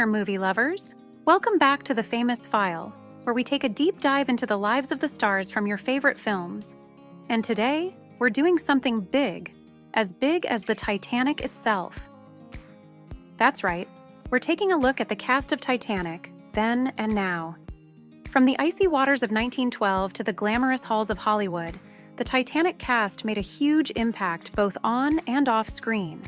there, movie lovers! Welcome back to The Famous File, where we take a deep dive into the lives of the stars from your favorite films. And today, we're doing something big as the Titanic itself. That's right, we're taking a look at the cast of Titanic, then and now. From the icy waters of 1912 to the glamorous halls of Hollywood, the Titanic cast made a huge impact both on and off screen.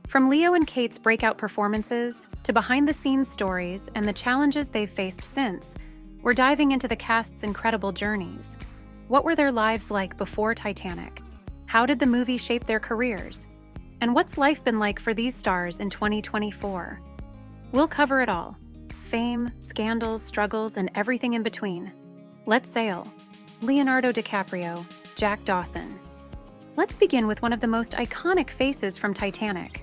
From Leo and Kate's breakout performances to behind-the-scenes stories and the challenges they've faced since, we're diving into the cast's incredible journeys. What were their lives like before Titanic? How did the movie shape their careers? And what's life been like for these stars in 2024? We'll cover it all. Fame, scandals, struggles, and everything in between. Let's sail. Leonardo DiCaprio, Jack Dawson. Let's begin with one of the most iconic faces from Titanic,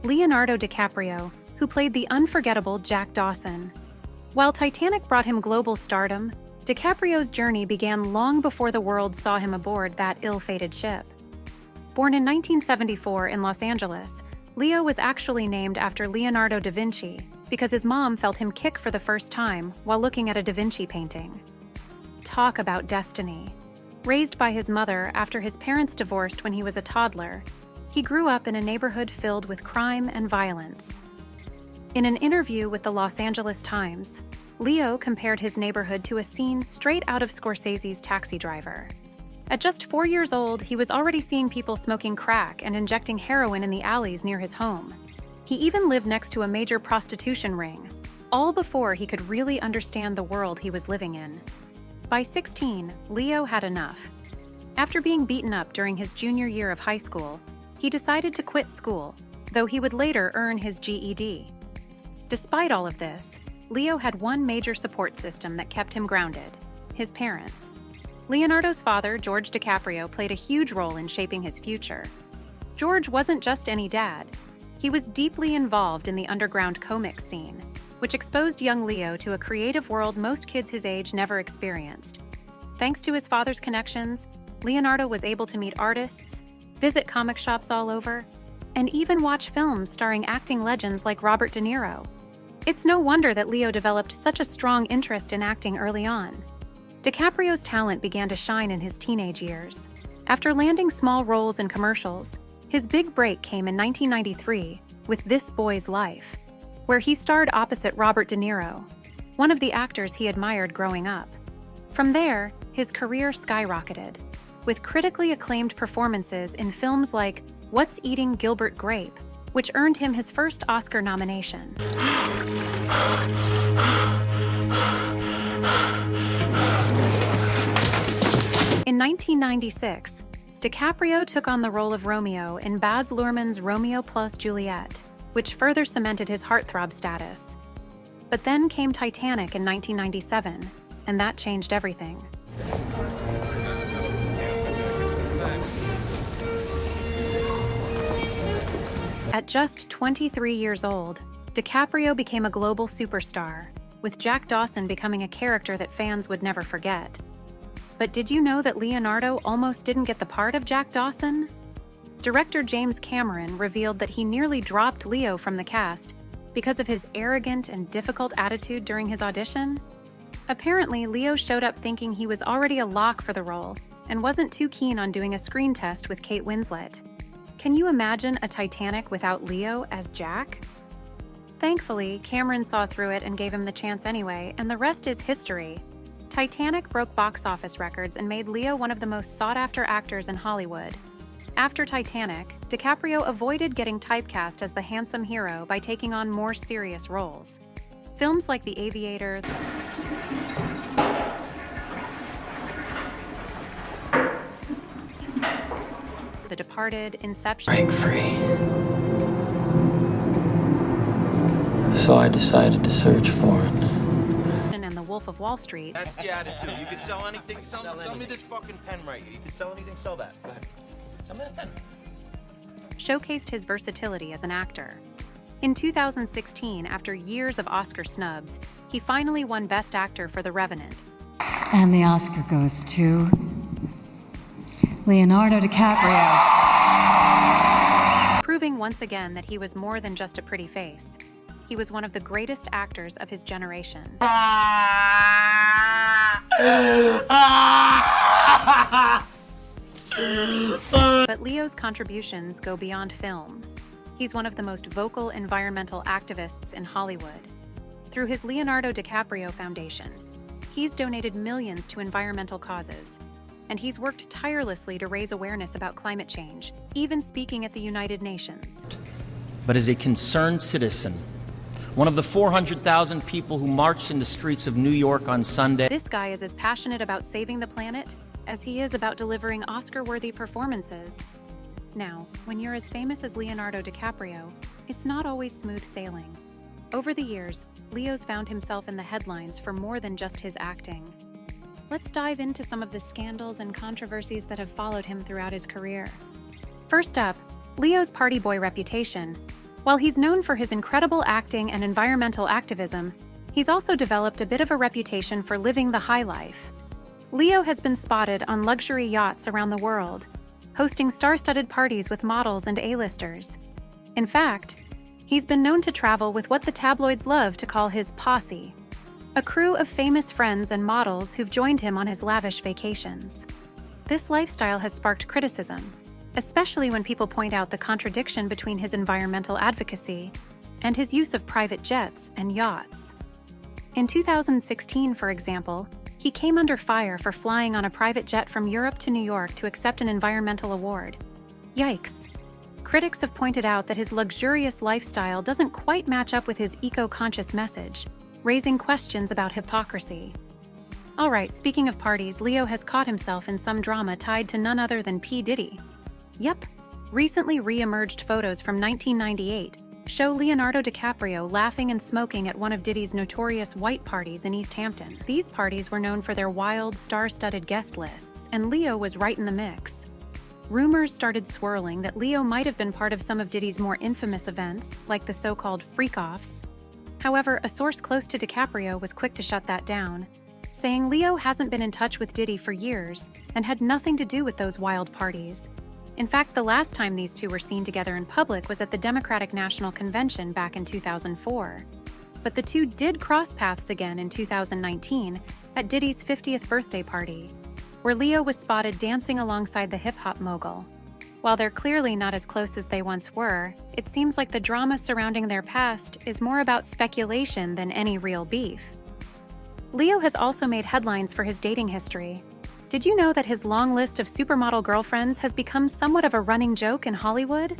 Leonardo DiCaprio, who played the unforgettable Jack Dawson. While Titanic brought him global stardom, DiCaprio's journey began long before the world saw him aboard that ill-fated ship. Born in 1974 in Los Angeles, Leo was actually named after Leonardo da Vinci because his mom felt him kick for the first time while looking at a Da Vinci painting. Talk about destiny. Raised by his mother after his parents divorced when he was a toddler, he grew up in a neighborhood filled with crime and violence. In an interview with the Los Angeles Times, Leo compared his neighborhood to a scene straight out of Scorsese's Taxi Driver. At just 4 years old, he was already seeing people smoking crack and injecting heroin in the alleys near his home. He even lived next to a major prostitution ring, all before he could really understand the world he was living in. By 16, Leo had enough. After being beaten up during his junior year of high school, he decided to quit school, though he would later earn his GED. Despite all of this, Leo had one major support system that kept him grounded: his parents. Leonardo's father, George DiCaprio, played a huge role in shaping his future. George wasn't just any dad. He was deeply involved in the underground comics scene, which exposed young Leo to a creative world most kids his age never experienced. Thanks to his father's connections, Leonardo was able to meet artists, visit comic shops all over, and even watch films starring acting legends like Robert De Niro. It's no wonder that Leo developed such a strong interest in acting early on. DiCaprio's talent began to shine in his teenage years. After landing small roles in commercials, his big break came in 1993 with This Boy's Life, where he starred opposite Robert De Niro, one of the actors he admired growing up. From there, his career skyrocketed, with critically acclaimed performances in films like What's Eating Gilbert Grape, which earned him his first Oscar nomination. In 1996, DiCaprio took on the role of Romeo in Baz Luhrmann's Romeo plus Juliet, which further cemented his heartthrob status. But then came Titanic in 1997, and that changed everything. At just 23 years old, DiCaprio became a global superstar, with Jack Dawson becoming a character that fans would never forget. But did you know that Leonardo almost didn't get the part of Jack Dawson? Director James Cameron revealed that he nearly dropped Leo from the cast because of his arrogant and difficult attitude during his audition. Apparently, Leo showed up thinking he was already a lock for the role and wasn't too keen on doing a screen test with Kate Winslet. Can you imagine a Titanic without Leo as Jack? Thankfully, Cameron saw through it and gave him the chance anyway, and the rest is history. Titanic broke box office records and made Leo one of the most sought-after actors in Hollywood. After Titanic, DiCaprio avoided getting typecast as the handsome hero by taking on more serious roles. Films like The Aviator, The Departed, Inception, Break free. So I decided to search for it. and The Wolf of Wall Street That's the attitude. You can sell anything. Sell me this fucking pen right here. You can sell anything, sell that. Go ahead. Sell me the pen. showcased his versatility as an actor. In 2016, after years of Oscar snubs, he finally won Best Actor for The Revenant. And the Oscar goes to Leonardo DiCaprio. Proving once again that he was more than just a pretty face. he was one of the greatest actors of his generation. But Leo's contributions go beyond film. He's one of the most vocal environmental activists in Hollywood. Through his Leonardo DiCaprio Foundation, he's donated millions to environmental causes, and he's worked tirelessly to raise awareness about climate change, even speaking at the United Nations. But as a concerned citizen, one of the 400,000 people who marched in the streets of New York on Sunday. This guy is as passionate about saving the planet as he is about delivering Oscar-worthy performances. Now, when you're as famous as Leonardo DiCaprio, it's not always smooth sailing. Over the years, Leo's found himself in the headlines for more than just his acting. Let's dive into some of the scandals and controversies that have followed him throughout his career. First up, Leo's party boy reputation. While he's known for his incredible acting and environmental activism, he's also developed a bit of a reputation for living the high life. Leo has been spotted on luxury yachts around the world, hosting star-studded parties with models and A-listers. In fact, he's been known to travel with what the tabloids love to call his posse, a crew of famous friends and models who've joined him on his lavish vacations. This lifestyle has sparked criticism, especially when people point out the contradiction between his environmental advocacy and his use of private jets and yachts. In 2016, for example, he came under fire for flying on a private jet from Europe to New York to accept an environmental award. Yikes. Critics have pointed out that his luxurious lifestyle doesn't quite match up with his eco-conscious message, raising questions about hypocrisy. All right, speaking of parties, Leo has caught himself in some drama tied to none other than P. Diddy. Yep, recently re-emerged photos from 1998 show Leonardo DiCaprio laughing and smoking at one of Diddy's notorious white parties in East Hampton. These parties were known for their wild, star-studded guest lists, and Leo was right in the mix. Rumors started swirling that Leo might have been part of some of Diddy's more infamous events, like the so-called freak-offs. However, a source close to DiCaprio was quick to shut that down, saying Leo hasn't been in touch with Diddy for years and had nothing to do with those wild parties. In fact, the last time these two were seen together in public was at the Democratic National Convention back in 2004. But the two did cross paths again in 2019 at Diddy's 50th birthday party, where Leo was spotted dancing alongside the hip-hop mogul. While they're clearly not as close as they once were, it seems like the drama surrounding their past is more about speculation than any real beef. Leo has also made headlines for his dating history. Did you know that his long list of supermodel girlfriends has become somewhat of a running joke in Hollywood?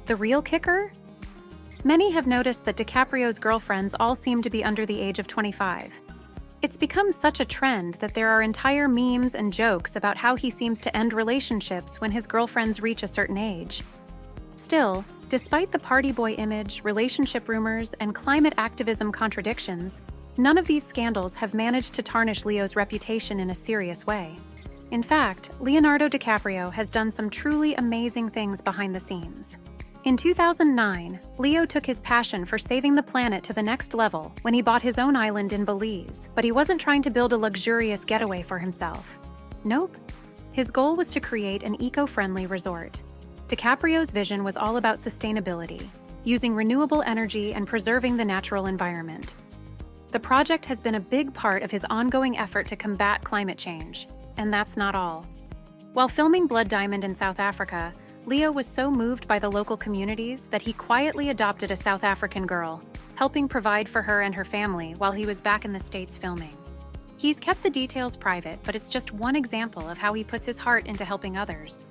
The real kicker? Many have noticed that DiCaprio's girlfriends all seem to be under the age of 25. It's become such a trend that there are entire memes and jokes about how he seems to end relationships when his girlfriends reach a certain age. Still, despite the party boy image, relationship rumors, and climate activism contradictions, none of these scandals have managed to tarnish Leo's reputation in a serious way. In fact, Leonardo DiCaprio has done some truly amazing things behind the scenes. In 2009, Leo took his passion for saving the planet to the next level when he bought his own island in Belize, but he wasn't trying to build a luxurious getaway for himself. Nope. His goal was to create an eco-friendly resort. DiCaprio's vision was all about sustainability, using renewable energy and preserving the natural environment. The project has been a big part of his ongoing effort to combat climate change, and that's not all. While filming Blood Diamond in South Africa, Leo was so moved by the local communities that he quietly adopted a South African girl, helping provide for her and her family while he was back in the States filming. He's kept the details private, but it's just one example of how he puts his heart into helping others.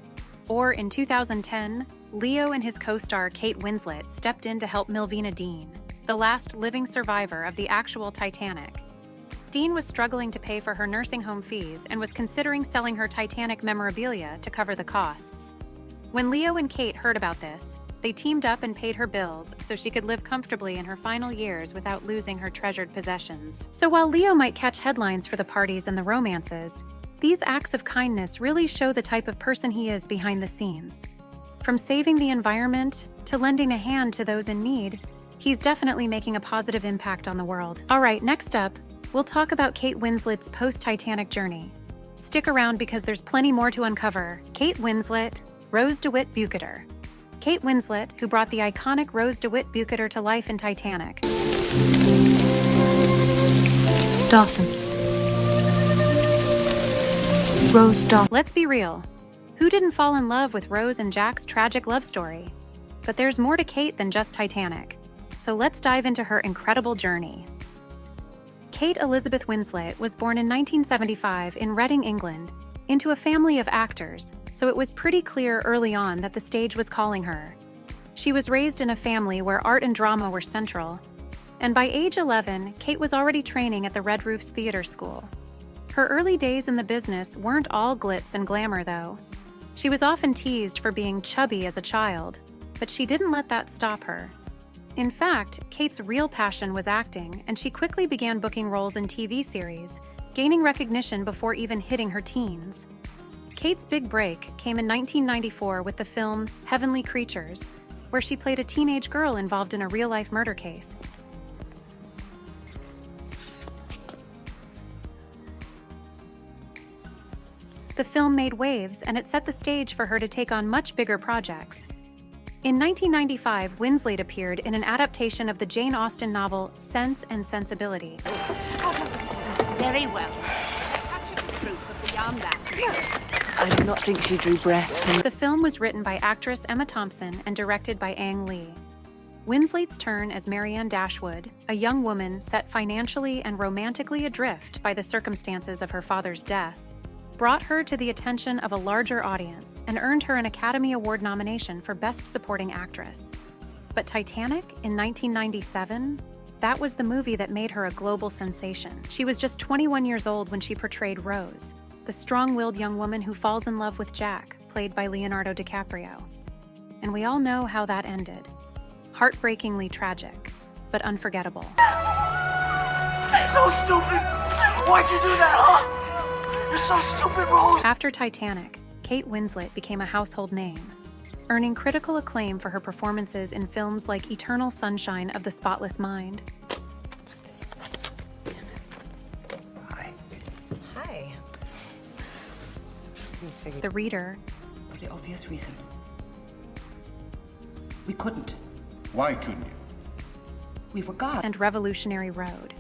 Or in 2010, Leo and his co-star Kate Winslet stepped in to help Milvina Dean, the last living survivor of the actual Titanic. Dean was struggling to pay for her nursing home fees and was considering selling her Titanic memorabilia to cover the costs. When Leo and Kate heard about this, they teamed up and paid her bills so she could live comfortably in her final years without losing her treasured possessions. So while Leo might catch headlines for the parties and the romances, these acts of kindness really show the type of person he is behind the scenes. From saving the environment to lending a hand to those in need, he's definitely making a positive impact on the world. All right, next up, we'll talk about Kate Winslet's post-Titanic journey. Stick around because there's plenty more to uncover. Kate Winslet, Rose DeWitt Bukater. Kate Winslet, who brought the iconic Rose DeWitt Bukater to life in Titanic. Dawson. Rose Dawson. Let's be real. Who didn't fall in love with Rose and Jack's tragic love story? But there's more to Kate than just Titanic. So let's dive into her incredible journey. Kate Elizabeth Winslet was born in 1975 in Reading, England, into a family of actors, so it was pretty clear early on that the stage was calling her. She was raised in a family where art and drama were central, and by age 11, Kate was already training at the Red Roofs Theatre School. Her early days in the business weren't all glitz and glamour, though. She was often teased for being chubby as a child, but she didn't let that stop her. In fact, Kate's real passion was acting, and she quickly began booking roles in TV series, gaining recognition before even hitting her teens. Kate's big break came in 1994 with the film Heavenly Creatures, where she played a teenage girl involved in a real-life murder case. The film made waves, and it set the stage for her to take on much bigger projects. In 1995, Winslet appeared in an adaptation of the Jane Austen novel Sense and Sensibility. Very well. A touch of the truth, but beyond that. I do not think she drew breath from... The film was written by actress Emma Thompson and directed by Ang Lee. Winslet's turn as Marianne Dashwood, a young woman set financially and romantically adrift by the circumstances of her father's death, brought her to the attention of a larger audience and earned her an Academy Award nomination for Best Supporting Actress. But Titanic, in 1997, that was the movie that made her a global sensation. She was just 21 years old when she portrayed Rose, the strong-willed young woman who falls in love with Jack, played by Leonardo DiCaprio. And we all know how that ended. Heartbreakingly tragic, but unforgettable. You're so stupid! Why'd you do that, huh? You're so stupid, Rose! After Titanic, Kate Winslet became a household name, earning critical acclaim for her performances in films like Eternal Sunshine of the Spotless Mind. Hi. Hi. The Reader, For the obvious reason. We couldn't. Why couldn't you? We were God. and Revolutionary Road.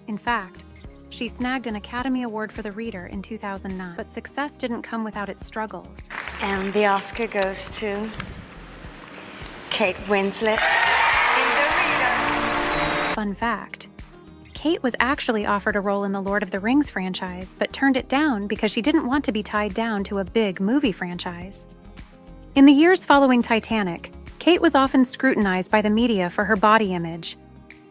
In fact, she snagged an Academy Award for The Reader in 2009, but success didn't come without its struggles. And the Oscar goes to Kate Winslet. Fun fact, Kate was actually offered a role in the Lord of the Rings franchise, but turned it down because she didn't want to be tied down to a big movie franchise. In the years following Titanic, Kate was often scrutinized by the media for her body image.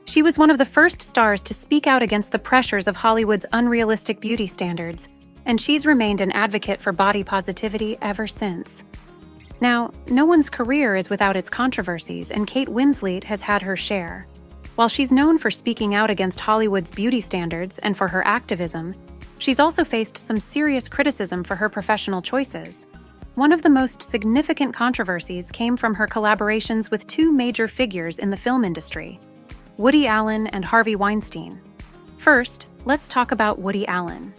She was one of the first stars to speak out against the pressures of Hollywood's unrealistic beauty standards, and she's remained an advocate for body positivity ever since. Now, no one's career is without its controversies, and Kate Winslet has had her share. While she's known for speaking out against Hollywood's beauty standards and for her activism, she's also faced some serious criticism for her professional choices. One of the most significant controversies came from her collaborations with two major figures in the film industry, Woody Allen and Harvey Weinstein. First, let's talk about Woody Allen.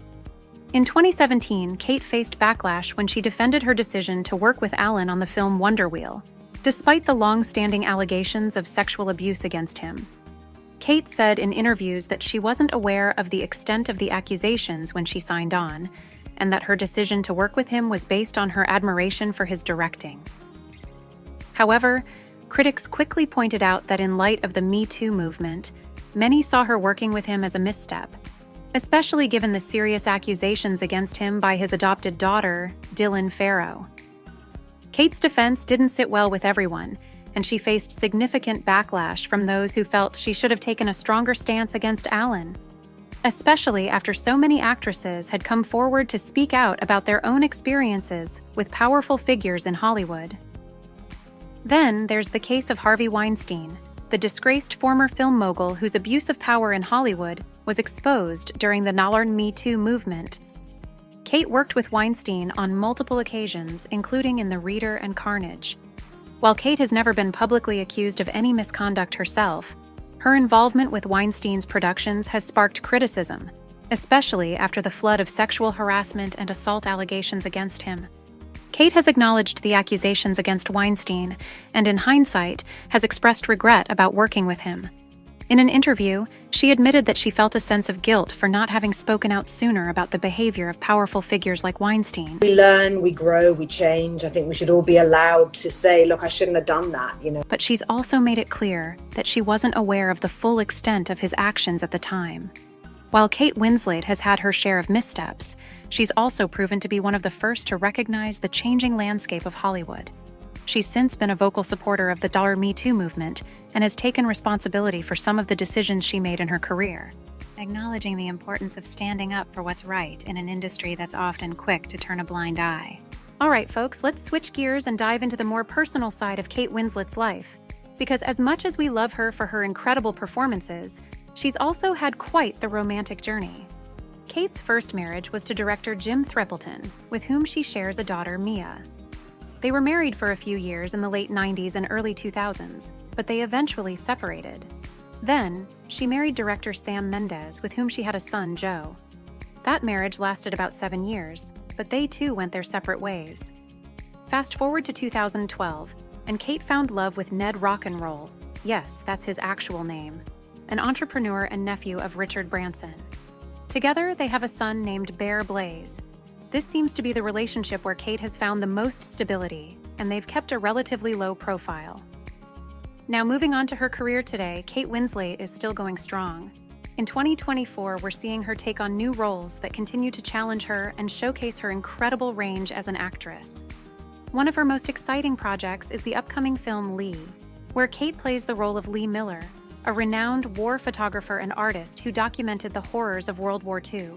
In 2017, Kate faced backlash when she defended her decision to work with Allen on the film Wonder Wheel, despite the long-standing allegations of sexual abuse against him. Kate said in interviews that she wasn't aware of the extent of the accusations when she signed on, and that her decision to work with him was based on her admiration for his directing. However, critics quickly pointed out that in light of the Me Too movement, many saw her working with him as a misstep, especially given the serious accusations against him by his adopted daughter, Dylan Farrow. Kate's defense didn't sit well with everyone, and she faced significant backlash from those who felt she should have taken a stronger stance against Allen, especially after so many actresses had come forward to speak out about their own experiences with powerful figures in Hollywood. Then there's the case of Harvey Weinstein, the disgraced former film mogul whose abuse of power in Hollywood was exposed during the Me Too movement. Kate worked with Weinstein on multiple occasions, including in The Reader and Carnage. While Kate has never been publicly accused of any misconduct herself, her involvement with Weinstein's productions has sparked criticism, especially after the flood of sexual harassment and assault allegations against him. Kate has acknowledged the accusations against Weinstein and, in hindsight, has expressed regret about working with him. In an interview, she admitted that she felt a sense of guilt for not having spoken out sooner about the behavior of powerful figures like Weinstein. We learn, we grow, we change. I think we should all be allowed to say, look, I shouldn't have done that, you know. But she's also made it clear that she wasn't aware of the full extent of his actions at the time. While Kate Winslet has had her share of missteps, she's also proven to be one of the first to recognize the changing landscape of Hollywood. She's since been a vocal supporter of the Me Too movement and has taken responsibility for some of the decisions she made in her career, acknowledging the importance of standing up for what's right in an industry that's often quick to turn a blind eye. All right, folks, let's switch gears and dive into the more personal side of Kate Winslet's life. Because as much as we love her for her incredible performances, she's also had quite the romantic journey. Kate's first marriage was to director Jim Threppleton, with whom she shares a daughter, Mia. They were married for a few years in the late 90s and early 2000s, but they eventually separated. Then, she married director Sam Mendes, with whom she had a son, Joe. That marriage lasted about 7 years, but they too went their separate ways. Fast forward to 2012, and Kate found love with Ned Rock'n'Roll. Yes, that's his actual name. An entrepreneur and nephew of Richard Branson. Together, they have a son named Bear Blaze. This seems to be the relationship where Kate has found the most stability, and they've kept a relatively low profile. Now, moving on to her career today, Kate Winslet is still going strong. In 2024, we're seeing her take on new roles that continue to challenge her and showcase her incredible range as an actress. One of her most exciting projects is the upcoming film Lee, where Kate plays the role of Lee Miller, a renowned war photographer and artist who documented the horrors of World War II.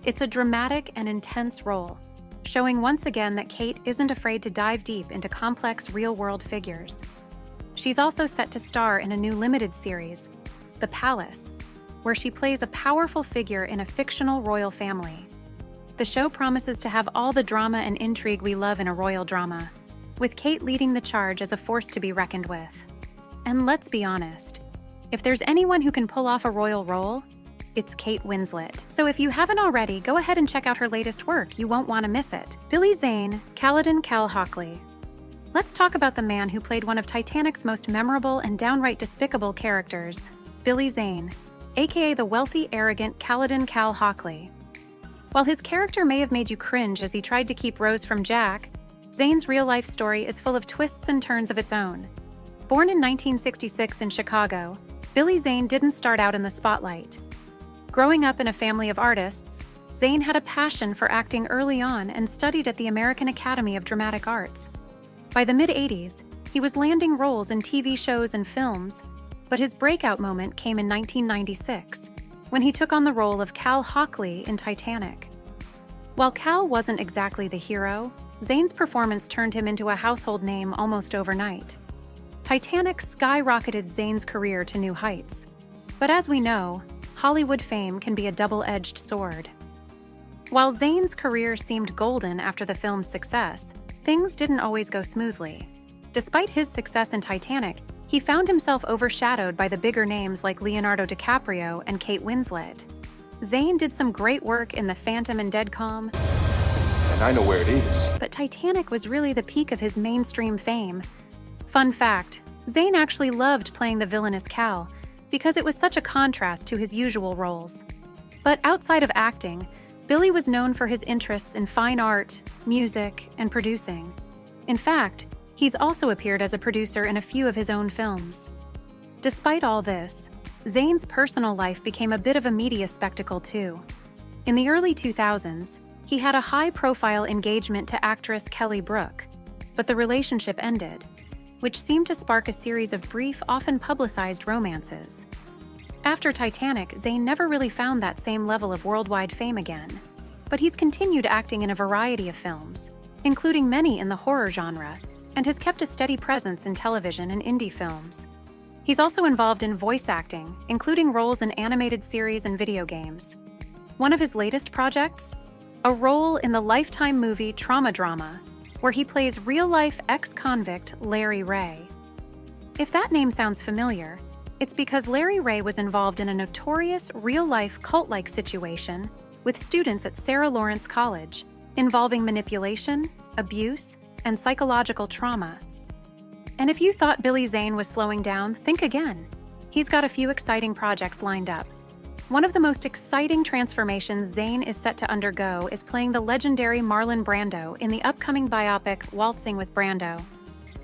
It's a dramatic and intense role, showing once again that Kate isn't afraid to dive deep into complex real-world figures. She's also set to star in a new limited series, The Palace, where she plays a powerful figure in a fictional royal family. The show promises to have all the drama and intrigue we love in a royal drama, with Kate leading the charge as a force to be reckoned with. And let's be honest, if there's anyone who can pull off a royal role, it's Kate Winslet. So if you haven't already, go ahead and check out her latest work. You won't want to miss it. Billy Zane, Kaladin Cal Hockley. Let's talk about the man who played one of Titanic's most memorable and downright despicable characters, Billy Zane, aka the wealthy, arrogant Kaladin Cal Hockley. While his character may have made you cringe as he tried to keep Rose from Jack, Zane's real-life story is full of twists and turns of its own. Born in 1966 in Chicago, Billy Zane didn't start out in the spotlight. Growing up in a family of artists, Zane had a passion for acting early on and studied at the American Academy of Dramatic Arts. By the mid-'80s, he was landing roles in TV shows and films, but his breakout moment came in 1996, when he took on the role of Cal Hockley in Titanic. While Cal wasn't exactly the hero, Zane's performance turned him into a household name almost overnight. Titanic skyrocketed Zane's career to new heights. But as we know, Hollywood fame can be a double-edged sword. While Zane's career seemed golden after the film's success, things didn't always go smoothly. Despite his success in Titanic, he found himself overshadowed by the bigger names like Leonardo DiCaprio and Kate Winslet. Zane did some great work in The Phantom and Dead Calm, and I know where it is. But Titanic was really the peak of his mainstream fame. Fun fact, Zane actually loved playing the villainous Cal, because it was such a contrast to his usual roles. But outside of acting, Billy was known for his interests in fine art, music, and producing. In fact, he's also appeared as a producer in a few of his own films. Despite all this, Zane's personal life became a bit of a media spectacle too. In the early 2000s, he had a high-profile engagement to actress Kelly Brook, but the relationship ended, which seemed to spark a series of brief, often publicized romances. After Titanic, Zane never really found that same level of worldwide fame again, but he's continued acting in a variety of films, including many in the horror genre, and has kept a steady presence in television and indie films. He's also involved in voice acting, including roles in animated series and video games. One of his latest projects? A role in the Lifetime movie Trauma Drama, where he plays real-life ex-convict Larry Ray. If that name sounds familiar, it's because Larry Ray was involved in a notorious real-life cult-like situation with students at Sarah Lawrence College, involving manipulation, abuse, and psychological trauma. And if you thought Billy Zane was slowing down, think again. He's got a few exciting projects lined up. One of the most exciting transformations Zane is set to undergo is playing the legendary Marlon Brando in the upcoming biopic Waltzing with Brando.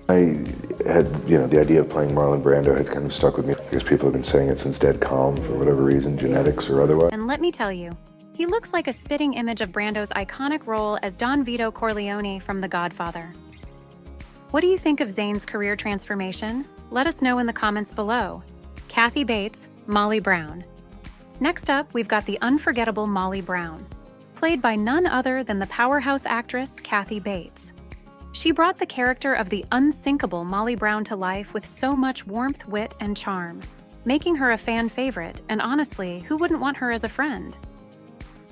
I had, the idea of playing Marlon Brando had kind of stuck with me. I guess people have been saying it since Dead Calm for whatever reason, genetics or otherwise. And let me tell you, he looks like a spitting image of Brando's iconic role as Don Vito Corleone from The Godfather. What do you think of Zane's career transformation? Let us know in the comments below. Kathy Bates, Molly Brown. Next up, we've got the unforgettable Molly Brown, played by none other than the powerhouse actress Kathy Bates. She brought the character of the unsinkable Molly Brown to life with so much warmth, wit, and charm, making her a fan favorite, and honestly, who wouldn't want her as a friend?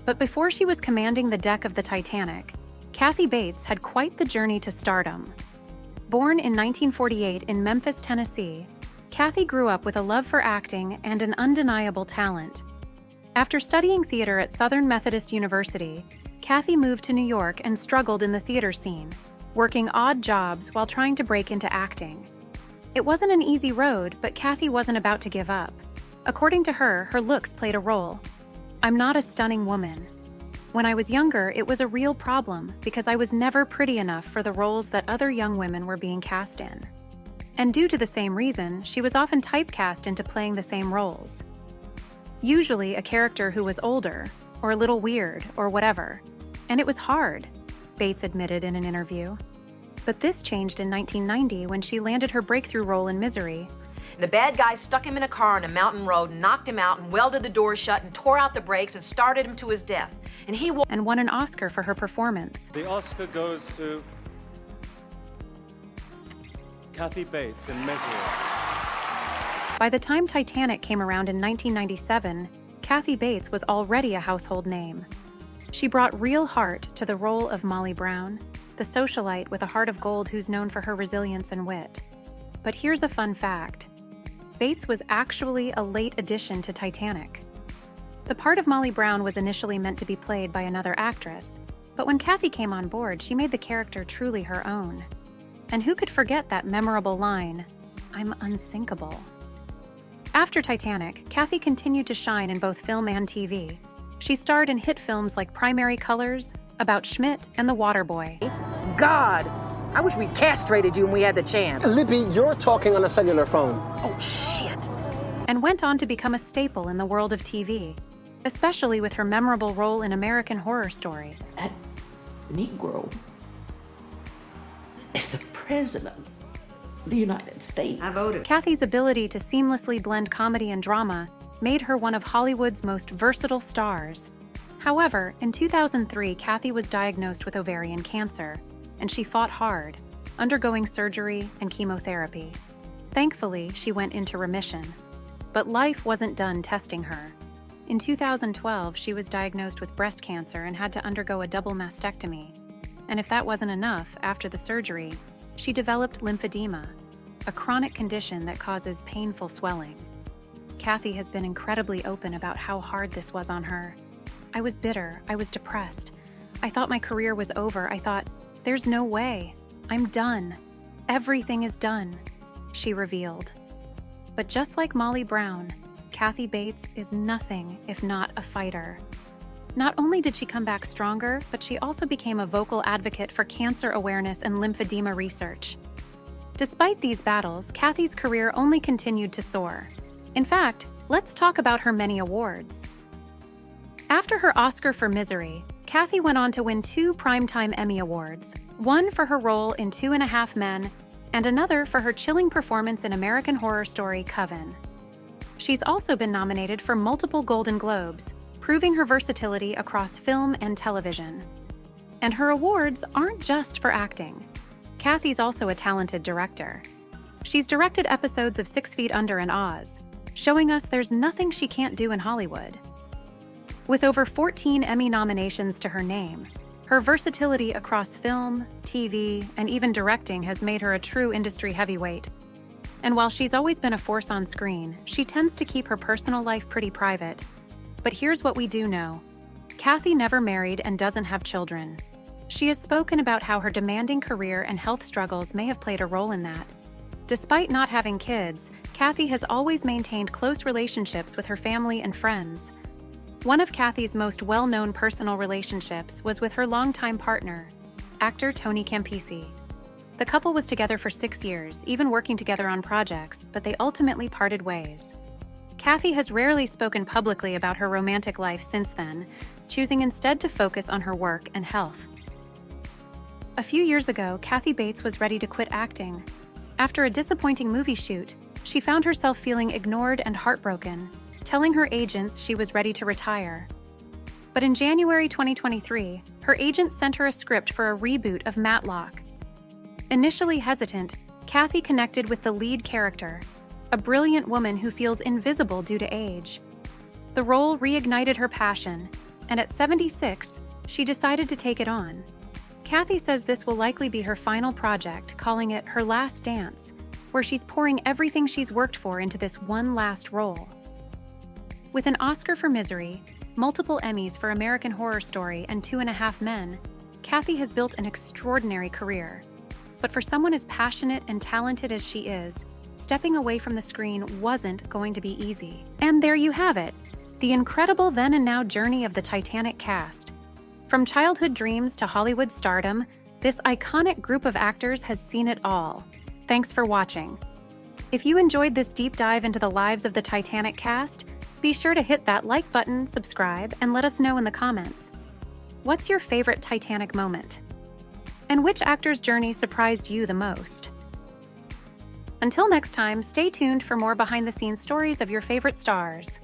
But before she was commanding the deck of the Titanic, Kathy Bates had quite the journey to stardom. Born in 1948 in Memphis, Tennessee, Kathy grew up with a love for acting and an undeniable talent. After studying theater at Southern Methodist University, Kathy moved to New York and struggled in the theater scene, working odd jobs while trying to break into acting. It wasn't an easy road, but Kathy wasn't about to give up. According to her, her looks played a role. "I'm not a stunning woman. When I was younger, it was a real problem because I was never pretty enough for the roles that other young women were being cast in. And due to the same reason, she was often typecast into playing the same roles. Usually a character who was older, or a little weird, or whatever. And it was hard," Bates admitted in an interview. But this changed in 1990 when she landed her breakthrough role in Misery. The bad guy stuck him in a car on a mountain road, knocked him out, and welded the doors shut and tore out the brakes and started him to his death. And won an Oscar for her performance. The Oscar goes to Kathy Bates in Misery. By the time Titanic came around in 1997, Kathy Bates was already a household name. She brought real heart to the role of Molly Brown, the socialite with a heart of gold who's known for her resilience and wit. But here's a fun fact. Bates was actually a late addition to Titanic. The part of Molly Brown was initially meant to be played by another actress, but when Kathy came on board, she made the character truly her own. And who could forget that memorable line, "I'm unsinkable." After Titanic, Kathy continued to shine in both film and TV. She starred in hit films like Primary Colors, About Schmidt, and The Waterboy. God, I wish we castrated you when we had the chance. Libby, you're talking on a cellular phone. Oh, shit. And went on to become a staple in the world of TV, especially with her memorable role in American Horror Story. That Negro is the president of the United States. I voted. Kathy's ability to seamlessly blend comedy and drama made her one of Hollywood's most versatile stars. However, in 2003, Kathy was diagnosed with ovarian cancer, and she fought hard, undergoing surgery and chemotherapy. Thankfully, she went into remission. But life wasn't done testing her. In 2012, she was diagnosed with breast cancer and had to undergo a double mastectomy. And if that wasn't enough, after the surgery, she developed lymphedema, a chronic condition that causes painful swelling. Kathy has been incredibly open about how hard this was on her. "I was bitter, I was depressed. I thought my career was over. I thought, there's no way. I'm done. Everything is done," she revealed. But just like Molly Brown, Kathy Bates is nothing if not a fighter. Not only did she come back stronger, but she also became a vocal advocate for cancer awareness and lymphedema research. Despite these battles, Kathy's career only continued to soar. In fact, let's talk about her many awards. After her Oscar for Misery, Kathy went on to win 2 Primetime Emmy Awards, one for her role in 2.5 Men, and another for her chilling performance in American Horror Story Coven. She's also been nominated for multiple Golden Globes, proving her versatility across film and television. And her awards aren't just for acting. Kathy's also a talented director. She's directed episodes of 6 Feet Under and Oz, showing us there's nothing she can't do in Hollywood. With over 14 Emmy nominations to her name, her versatility across film, TV, and even directing has made her a true industry heavyweight. And while she's always been a force on screen, she tends to keep her personal life pretty private. But here's what we do know. Kathy never married and doesn't have children. She has spoken about how her demanding career and health struggles may have played a role in that. Despite not having kids, Kathy has always maintained close relationships with her family and friends. One of Kathy's most well-known personal relationships was with her longtime partner, actor Tony Campisi. The couple was together for 6 years, even working together on projects, but they ultimately parted ways. Kathy has rarely spoken publicly about her romantic life since then, choosing instead to focus on her work and health. A few years ago, Kathy Bates was ready to quit acting. After a disappointing movie shoot, she found herself feeling ignored and heartbroken, telling her agents she was ready to retire. But in January 2023, her agent sent her a script for a reboot of Matlock. Initially hesitant, Kathy connected with the lead character, a brilliant woman who feels invisible due to age. The role reignited her passion, and at 76, she decided to take it on. Kathy says this will likely be her final project, calling it her last dance, where she's pouring everything she's worked for into this one last role. With an Oscar for Misery, multiple Emmys for American Horror Story, and 2.5 Men, Kathy has built an extraordinary career. But for someone as passionate and talented as she is, stepping away from the screen wasn't going to be easy. And there you have it, the incredible then and now journey of the Titanic cast. From childhood dreams to Hollywood stardom, this iconic group of actors has seen it all. Thanks for watching. If you enjoyed this deep dive into the lives of the Titanic cast, be sure to hit that like button, subscribe, and let us know in the comments. What's your favorite Titanic moment? And which actor's journey surprised you the most? Until next time, stay tuned for more behind-the-scenes stories of your favorite stars.